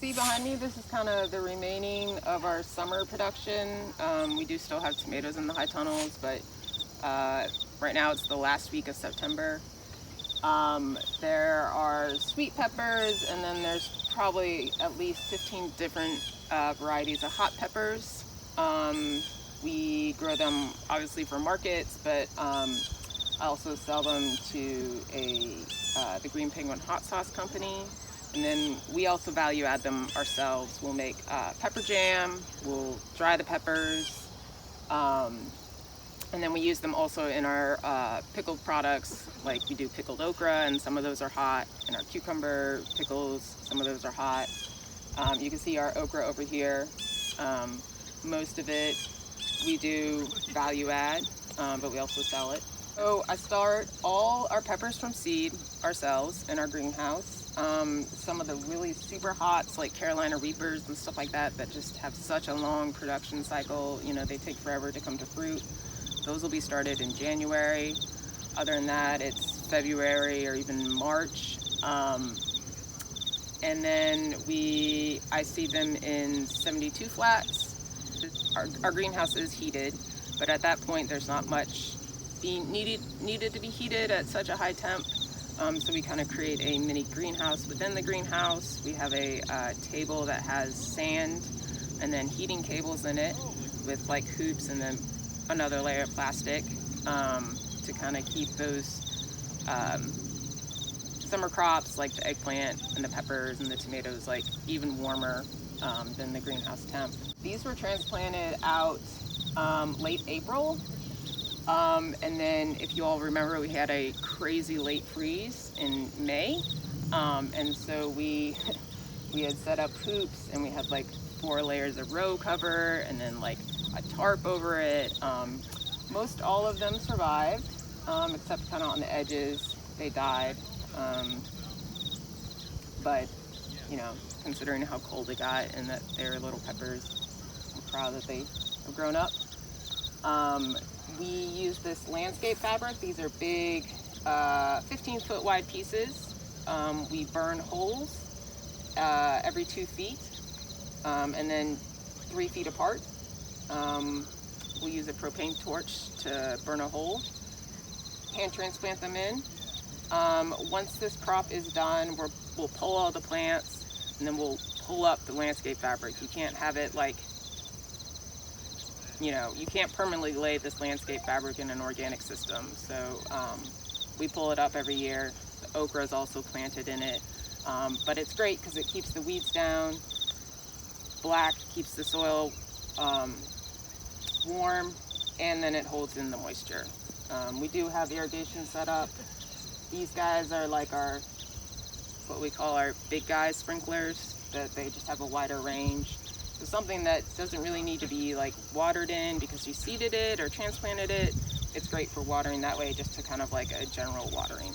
see behind me, this is kind of the remaining of our summer production. We do still have tomatoes in the high tunnels, but right now it's the last week of September. There are sweet peppers, and then there's probably at least 15 different varieties of hot peppers. We grow them obviously for markets, but I also sell them to the Green Penguin Hot Sauce Company. And then we also value add them ourselves. We'll make pepper jam, we'll dry the peppers, and then we use them also in our pickled products, like we do pickled okra, and some of those are hot, and our cucumber pickles, some of those are hot. You can see our okra over here. Most of it we do value add, but we also sell it. So I start all our peppers from seed ourselves in our greenhouse. Some of the really super hots like Carolina Reapers and stuff like that just have such a long production cycle, you know, they take forever to come to fruit. Those will be started in January. Other than that, it's February or even March. And then I see them in 72 flats. Our greenhouse is heated, but at that point there's not much being needed to be heated at such a high temp. So we kind of create a mini greenhouse within the greenhouse. We have a table that has sand and then heating cables in it with like hoops and then another layer of plastic to kind of keep those summer crops like the eggplant and the peppers and the tomatoes like even warmer than the greenhouse temp. These were transplanted out late April. And then if you all remember, we had a crazy late freeze in May. And so we had set up hoops and we had like 4 layers of row cover and then like a tarp over it. Most all of them survived, except kind of on the edges, they died. But, you know, considering how cold it got and that they're little peppers, I'm proud that they have grown up. We use this landscape fabric. These are big 15-foot wide pieces. We burn holes every 2 feet and then 3 feet apart. We'll use a propane torch to burn a hole, hand transplant them in. Once this crop is done, we'll pull all the plants and then we'll pull up the landscape fabric. You can't have it like, you know, you can't permanently lay this landscape fabric in an organic system. So we pull it up every year. The okra is also planted in it. But it's great because it keeps the weeds down. Black keeps the soil warm, and then it holds in the moisture. We do have irrigation set up. These guys are like what we call our big guy sprinklers, that they just have a wider range. So something that doesn't really need to be like watered in because you seeded it or transplanted it. It's great for watering that way, just to kind of like a general watering.